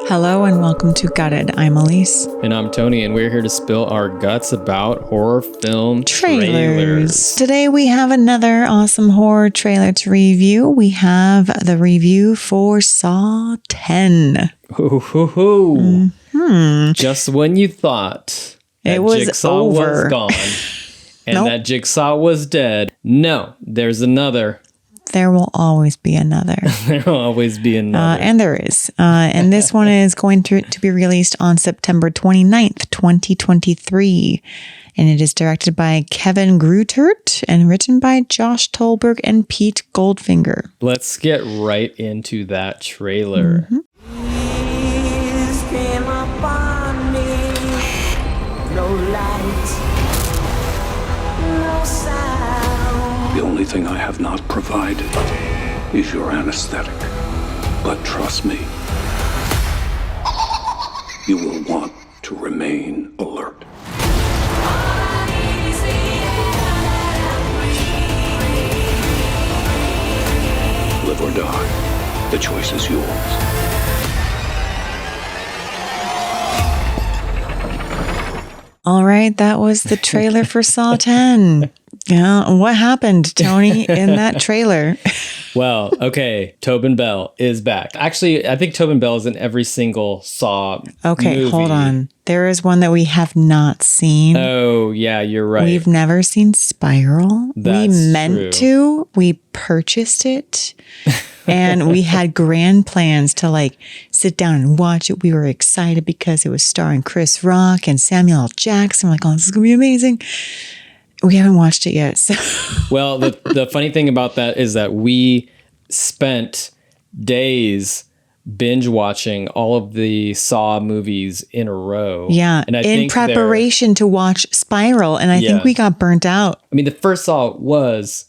Hello and welcome to Gutted. I'm Aleece. And I'm Tony, and we're here to spill our guts about horror film trailers. Today we have another awesome horror trailer to review. We have the review for Saw 10. Mm-hmm. Just when you thought that it was Jigsaw over. was gone and that Jigsaw was dead, no, there's another. There will always be another. There will always be another. And there is. And this one is going to be released on September 29th, 2023. And it is directed by Kevin Greutert and written by Josh Stolberg and Pete Goldfinger. Let's get right into that trailer. Mm-hmm. The only thing I have not provided is your anesthetic. But trust me, you will want to remain alert. Live or die, the choice is yours. All right, that was the trailer for Saw 10. Yeah, what happened, Tony, in that trailer? Well, okay, Tobin Bell is back. Actually, I think Tobin Bell is in every single Saw movie. Hold on. There is one that we have not seen. Oh, yeah, you're right. We've never seen Spiral. That's we meant to. We purchased it. And we had grand plans to sit down and watch it. We were excited because it was starring Chris Rock and Samuel L. Jackson. We're like, oh, this is going to be amazing. We haven't watched it yet. So. Well, the funny thing about that is that we spent days binge watching all of the Saw movies in a row. Yeah, and in preparation to watch Spiral. And I think we got burnt out. I mean, the first Saw was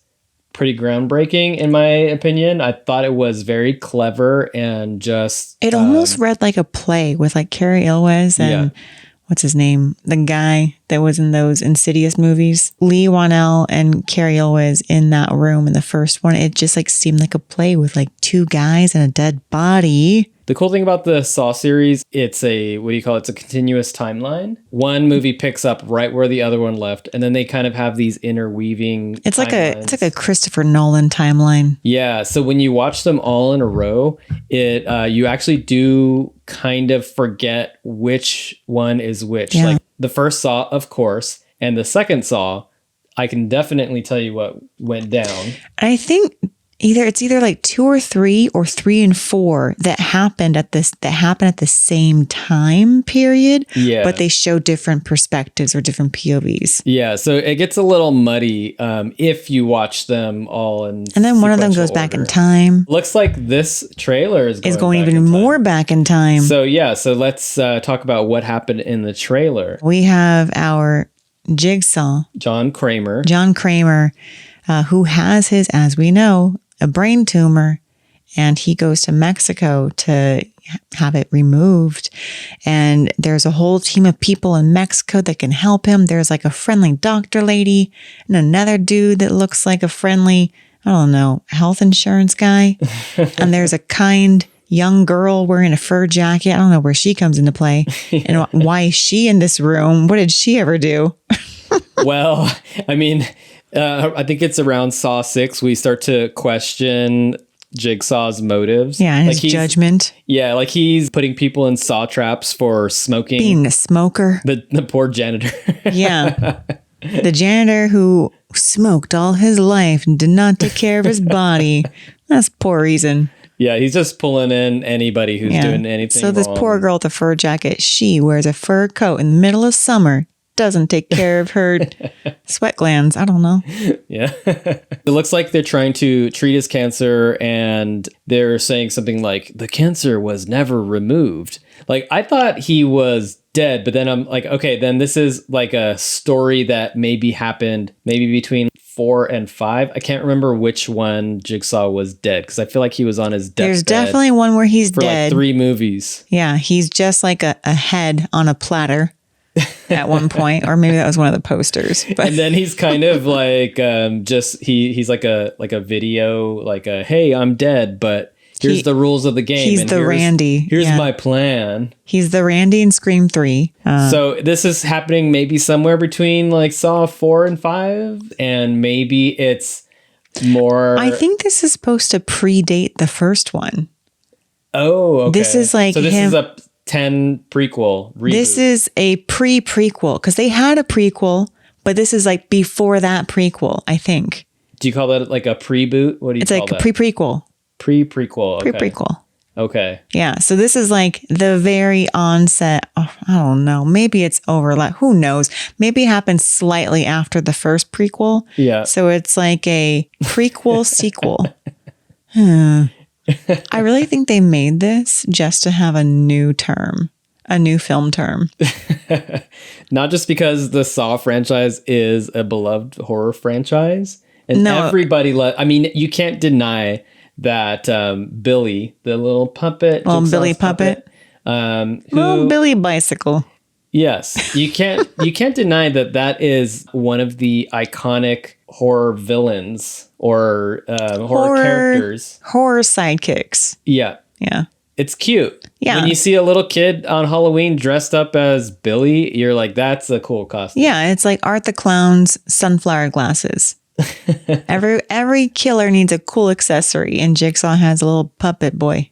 pretty groundbreaking, in my opinion. I thought it was very clever and just... It almost read like a play with Cary Elwes and... Yeah. What's his name? The guy that was in those Insidious movies. Lee Whannell and Cary Elwes in that room in the first one. It just seemed like a play with two guys and a dead body. The cool thing about the Saw series, it's a it's a continuous timeline. One movie picks up right where the other one left, and then they kind of have these interweaving It's like a Christopher Nolan timeline. Yeah, so when you watch them all in a row, you actually do kind of forget which one is which. Yeah. The first Saw, of course, and the second Saw, I can definitely tell you what went down. I think it's either 2 or 3 or 3 and 4 that happened at the same time period. Yeah. But they show different perspectives or different POVs. Yeah. So it gets a little muddy if you watch them all in and then one of them goes back in time. Looks like this trailer is going even more back in time. So yeah. So let's talk about what happened in the trailer. We have our Jigsaw, John Kramer, who has as we know, a brain tumor, and he goes to Mexico to have it removed. And there's a whole team of people in Mexico that can help him. There's a friendly doctor lady and another dude that looks like a friendly, I don't know, health insurance guy. And there's a kind young girl wearing a fur jacket. I don't know where she comes into play. And why is she in this room? What did she ever do? Well, I mean... I think it's around Saw 6 we start to question Jigsaw's motives. Yeah, and his judgment. Yeah, he's putting people in saw traps for smoking. Being a smoker. The poor janitor. Yeah. The janitor who smoked all his life and did not take care of his body. That's poor reason. Yeah, he's just pulling in anybody who's doing anything So this wrong. poor girl with the fur jacket, she wears a fur coat in the middle of summer. Doesn't take care of her sweat glands. I don't know. Yeah. It looks like they're trying to treat his cancer and they're saying something like, the cancer was never removed. I thought he was dead, but then I'm like, okay, then this is a story that maybe happened between 4 and 5. I can't remember which one Jigsaw was dead because I feel like he was on his deathbed. There's definitely one where he's for dead. 3 movies. Yeah, he's just a head on a platter. At one point, or maybe that was one of the posters. But. And then he's kind of he's like a video, hey, I'm dead, but Here's the rules of the game. He's the Randy. Here's Yeah. my plan. He's the Randy in Scream 3. So this is happening maybe somewhere between like Saw 4 and 5. And maybe it's more... I think this is supposed to predate the first one. Oh, okay. This is like So this is a 10 prequel reboot. This is a pre-prequel because they had a prequel, but this is like before that prequel, I think. Do you call that like a pre-boot? What do you It's call like that? a pre-prequel. Pre-prequel. Okay. Pre-prequel. Okay. Yeah. So this is like the very onset. Oh, I don't know. Maybe it's overlap. Who knows? Maybe it happened slightly after the first prequel. Yeah. So it's like a prequel sequel. I really think they made this just to have a new term, a new film term. Not just because the Saw franchise is a beloved horror franchise. And No. everybody I mean, you can't deny that Billy, the little puppet. Well, Billy Jigsaw's Puppet. who, Well, Billy Bicycle. yes, you can't deny that is one of the iconic horror villains or horror characters. Horror sidekicks. Yeah. Yeah. It's cute. Yeah. When you see a little kid on Halloween dressed up as Billy, you're like, that's a cool costume. Yeah, it's like Art the Clown's sunflower glasses. Every killer needs a cool accessory, and Jigsaw has a little puppet boy.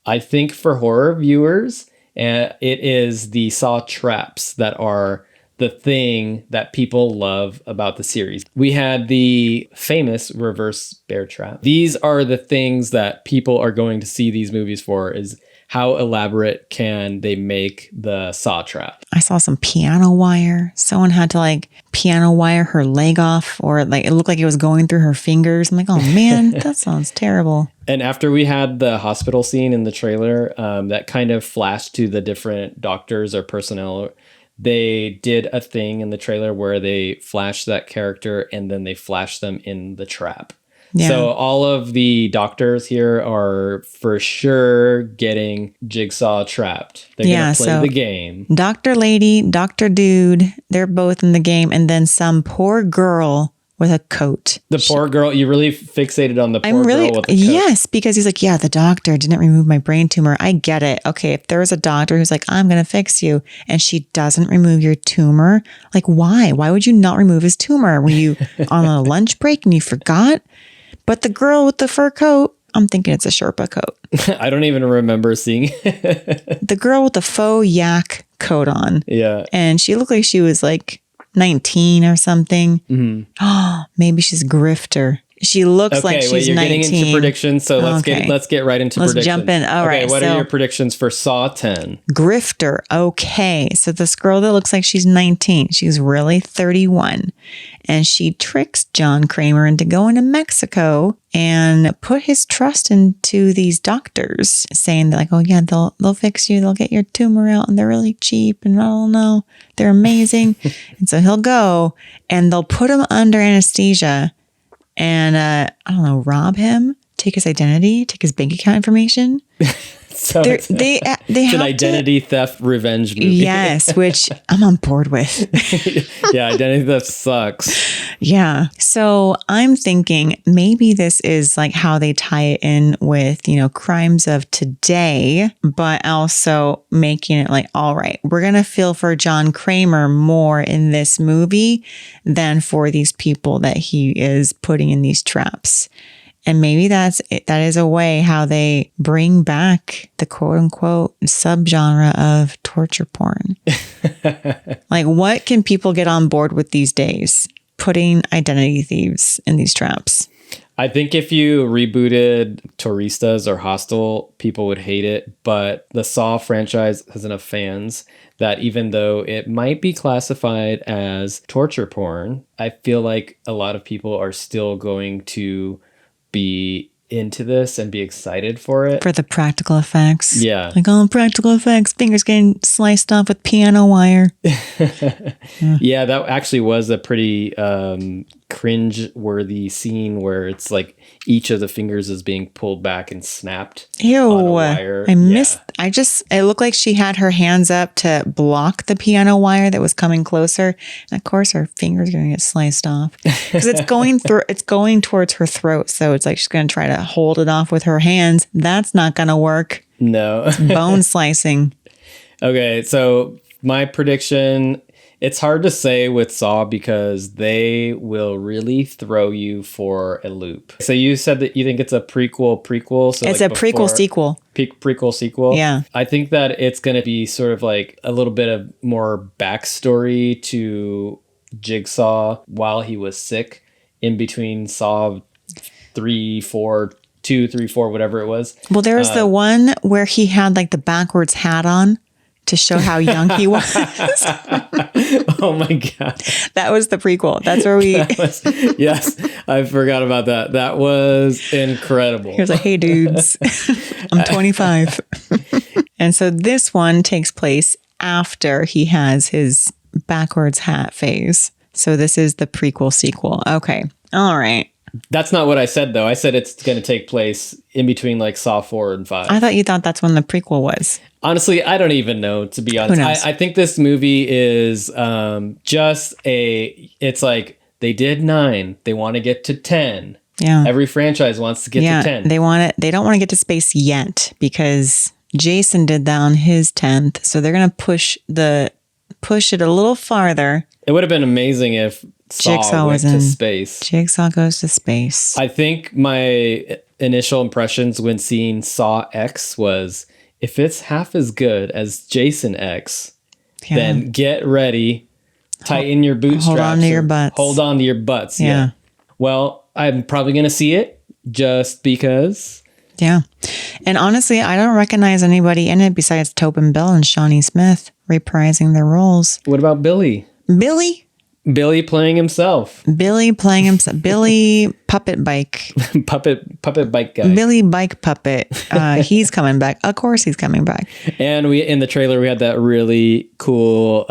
I think for horror viewers, it is the Saw traps that are the thing that people love about the series. We had the famous reverse bear trap. These are the things that people are going to see these movies for, is how elaborate can they make the Saw trap. I saw some piano wire. Someone had to like piano wire her leg off, or like it looked like it was going through her fingers. I'm like, oh man, that sounds terrible. And after we had the hospital scene in the trailer, that kind of flashed to the different doctors or personnel. They did a thing in the trailer where they flashed that character and then they flashed them in the trap. Yeah. So all of the doctors here are for sure getting Jigsaw trapped. They're going to play the game. Dr. Lady, Dr. Dude, they're both in the game. And then some poor girl with a coat. The poor girl, you really fixated on the poor girl with the coat. Yes, because he's like, yeah, the doctor didn't remove my brain tumor. I get it. Okay, if there was a doctor who's like, I'm going to fix you, and she doesn't remove your tumor, like why? Why would you not remove his tumor? Were you on a lunch break and you forgot? But the girl with the fur coat, I'm thinking it's a Sherpa coat. I don't even remember seeing it. The girl with the faux yak coat on. Yeah. And she looked like she was like 19 or something. Mm-hmm. Oh, maybe she's grifter. She looks like she's 19. You're getting into predictions, so let's get right into predictions. Let's jump in. All right. What are your predictions for Saw 10? Grifter. Okay. So this girl that looks like she's 19, she's really 31. And she tricks John Kramer into going to Mexico and put his trust into these doctors, saying that like, oh yeah, they'll fix you. They'll get your tumor out and they're really cheap and I don't know, they're amazing. And so he'll go and they'll put him under anesthesia and I don't know, rob him, take his identity, take his bank account information. So they it's have an identity theft revenge movie. Yes, which I'm on board with. Yeah, identity theft sucks. Yeah. So I'm thinking maybe this is like how they tie it in with, crimes of today, but also making it like, all right, we're going to feel for John Kramer more in this movie than for these people that he is putting in these traps. And maybe that is a way how they bring back the quote unquote subgenre of torture porn. Like, what can people get on board with these days? Putting identity thieves in these traps. I think if you rebooted Touristas or Hostel, people would hate it. But the Saw franchise has enough fans that even though it might be classified as torture porn, I feel like a lot of people are still going to be into this and be excited for it. For the practical effects. Yeah. Like, oh, practical effects, fingers getting sliced off with piano wire. Yeah, that actually was a pretty cringe-worthy scene where it's like each of the fingers is being pulled back and snapped. Ew. On a wire. I missed. It looked like she had her hands up to block the piano wire that was coming closer. And of course, her finger's going to get sliced off because it's going towards her throat. So it's like she's going to try to hold it off with her hands. That's not going to work. No. It's bone slicing. Okay, so my prediction, it's hard to say with Saw because they will really throw you for a loop. So you said that you think it's a prequel. So It's a prequel sequel. Prequel sequel. Yeah. I think that it's going to be sort of like a little bit of more backstory to Jigsaw while he was sick in between Saw 3, 4, 2, 3, 4, whatever it was. Well, there was the one where he had like the backwards hat on to show how young he was. Oh my God. That was the prequel. That's where Yes, I forgot about that. That was incredible. he was like, hey dudes, I'm 25. And so this one takes place after he has his backwards hat phase. So this is the prequel sequel. Okay. All right. That's not what I said, though. I said it's going to take place in between like Saw 4 and 5. I thought you thought that's when the prequel was. Honestly, I don't even know, to be honest. Who knows? I think this movie is it's like they did 9. They want to get to 10. Yeah. Every franchise wants to get to 10. They don't want to get to space yet because Jason did that on his 10th. So they're going to push it a little farther. It would have been amazing if Saw went to space. Jigsaw goes to space. I think my initial impressions when seeing Saw X was, if it's half as good as Jason X, then get ready, tighten your bootstraps. Hold on to your butts. Hold on to your butts. Yeah. Well, I'm probably going to see it just because. Yeah. And honestly, I don't recognize anybody in it besides Tobin Bell and Shawnee Smith reprising their roles. What about Billy? Billy playing himself. Billy puppet bike. puppet bike guy. Billy bike puppet. He's coming back. Of course he's coming back. And we in the trailer we had that really cool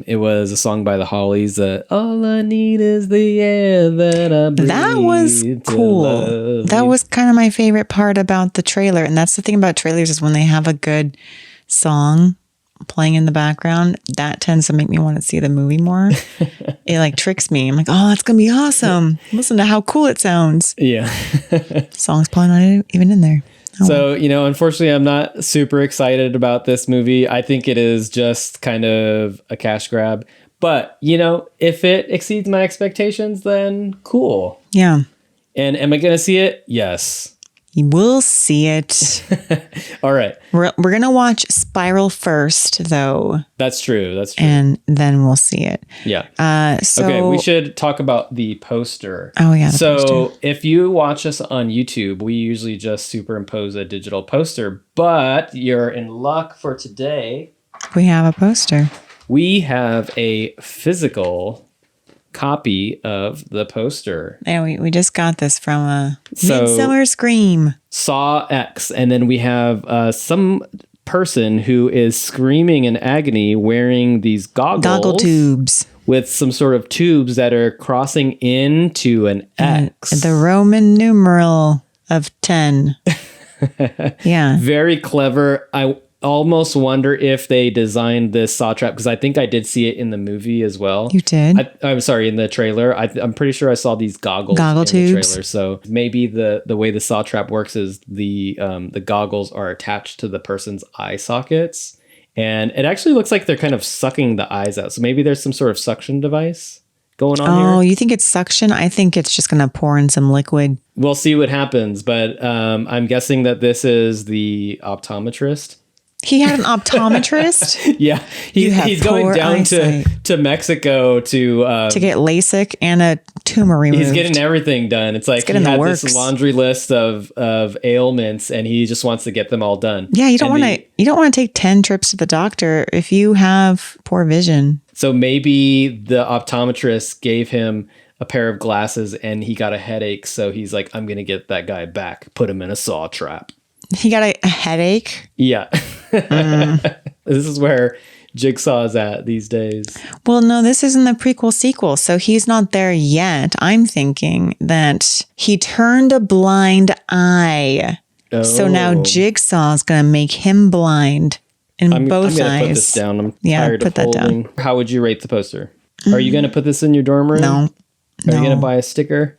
it was a song by the Hollies, all I need is the air that I breathe. That was cool. That was kind of my favorite part about the trailer. And that's the thing about trailers is when they have a good song playing in the background, that tends to make me want to see the movie more. It like tricks me. I'm like, oh, that's gonna be awesome. Listen to how cool it sounds. Yeah. Song's probably not even in there. So, unfortunately, I'm not super excited about this movie. I think it is just kind of a cash grab. But, if it exceeds my expectations, then cool. Yeah. And am I going to see it? Yes. You will see it. All right. We're going to watch Spiral first, though. That's true. And then we'll see it. Yeah. Okay, we should talk about the poster. Oh, yeah. So if you watch us on YouTube, we usually just superimpose a digital poster. But you're in luck for today. We have a poster. We have a physical copy of the poster. And we just got this from a Midsummer Scream. Saw X. And then we have some person who is screaming in agony wearing these goggle tubes with some sort of tubes that are crossing into an X. The Roman numeral of 10. Yeah. Very clever. I almost wonder if they designed this saw trap because I think I did see it in the movie as well. You did? I'm sorry, in the trailer. I'm pretty sure I saw these goggle tubes. The trailer. So maybe the way the saw trap works is the goggles are attached to the person's eye sockets, and it actually looks like they're kind of sucking the eyes out. So maybe there's some sort of suction device going on here. Oh, you think it's suction? I think it's just going to pour in some liquid. We'll see what happens, but I'm guessing that this is the optometrist. He had an optometrist? Yeah. He's going down to Mexico to get LASIK and a tumor removed. He's getting everything done. It's like he had this laundry list of ailments and he just wants to get them all done. Yeah, you don't want to take 10 trips to the doctor if you have poor vision. So maybe the optometrist gave him a pair of glasses and he got a headache, so he's like, I'm going to get that guy back. Put him in a saw trap. He got a headache? Yeah. This is where Jigsaw's at these days. Well, no, this isn't the prequel sequel, so he's not there yet. I'm thinking that he turned a blind eye. Oh. So now Jigsaw's going to make him blind in both I'm gonna eyes. put this down. I'm tired of put that holding. down. How would you rate the poster? Are you going to put this in your dorm room? No. Are you going to buy a sticker?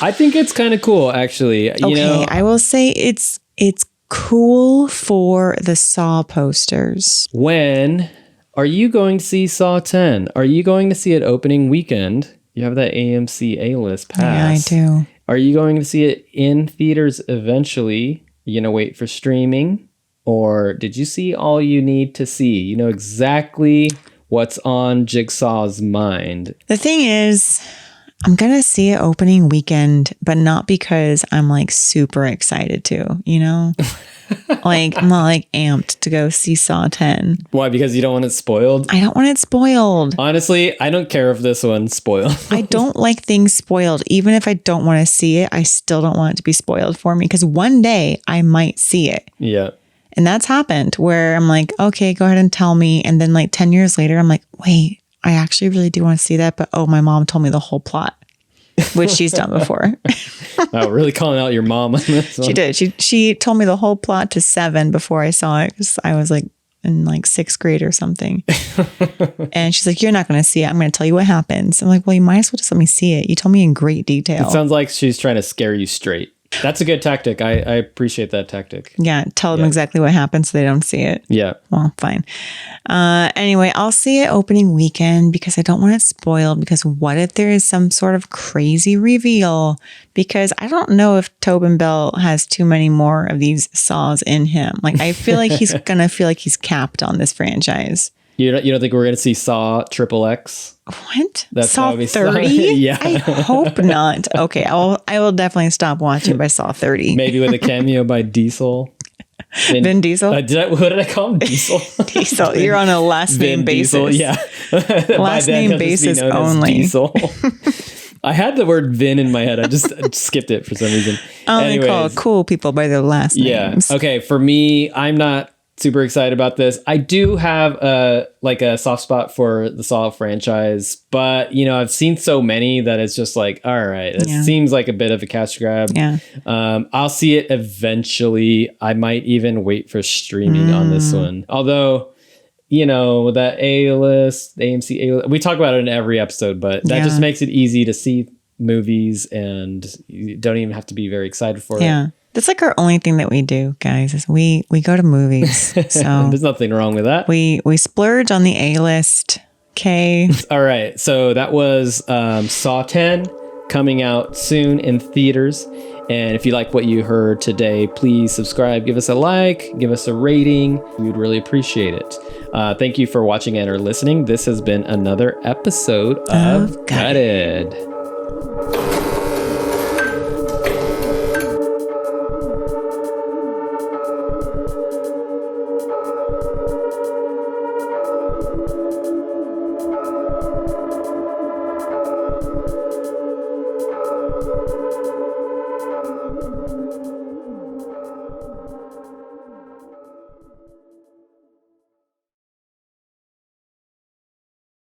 I think it's kind of cool, actually. You know, I will say it's cool for the Saw posters. when are you going to see Saw 10? Are you going to see it opening weekend? You have that AMC A-list pass. Yeah, I do. Are you going to see it in theaters eventually? Are you going to wait for streaming? Or did you see all you need to see? You know exactly what's on Jigsaw's mind. The thing is, I'm going to see it opening weekend, but not because I'm like super excited to, you know? Like, I'm not like amped to go see Saw 10. Why? Because you don't want it spoiled? I don't want it spoiled. Honestly, I don't care if this one's spoiled. I don't like things spoiled. Even if I don't want to see it, I still don't want it to be spoiled for me because one day I might see it. Yeah. And that's happened where I'm like, okay, go ahead and tell me. And then like 10 years later, I'm like, wait, I actually really do want to see that. But oh, my mom told me the whole plot, which she's done before. Oh, really calling out your mom on this one. She did. She told me the whole plot to 7 before I saw it because I was like in like 6th grade or something. And she's like, you're not going to see it. I'm going to tell you what happens. I'm like, well, you might as well just let me see it. You told me in great detail. It sounds like she's trying to scare you straight. That's a good tactic. I appreciate that tactic. Yeah. Tell them exactly what happens so they don't see it. Yeah. Well, fine. Anyway, I'll see it opening weekend because I don't want it spoiled because what if there is some sort of crazy reveal? Because I don't know if Tobin Bell has too many more of these Saws in him. Like, I feel like he's going to feel like he's capped on this franchise. You don't think we're going to see Saw XXX? What? That's Saw how we 30? Yeah. I hope not. Okay, I will definitely stop watching by Saw 30. Maybe with a cameo by Diesel. Vin Diesel? What did I call him? Diesel? Diesel. You're on a last name basis. Diesel, yeah. Last name basis only. Diesel. I had the word Vin in my head. I just skipped it for some reason. I only call cool people by their last names. Yeah. Okay. For me, I'm not super excited about this. I do have a soft spot for the Saw franchise, but I've seen so many that it's just like, all right, it seems like a bit of a cash grab. Yeah. I'll see it eventually. I might even wait for streaming on this one. Although, that A-list, AMC A-list, we talk about it in every episode, but that just makes it easy to see movies and you don't even have to be very excited for it. Yeah. That's like our only thing that we do, guys, is we go to movies. So there's nothing wrong with that. We splurge on the A-list. Okay. All right. So that was Saw 10 coming out soon in theaters. And if you like what you heard today, please subscribe, give us a like, give us a rating. We would really appreciate it. Thank you for watching and or listening. This has been another episode of Gutted.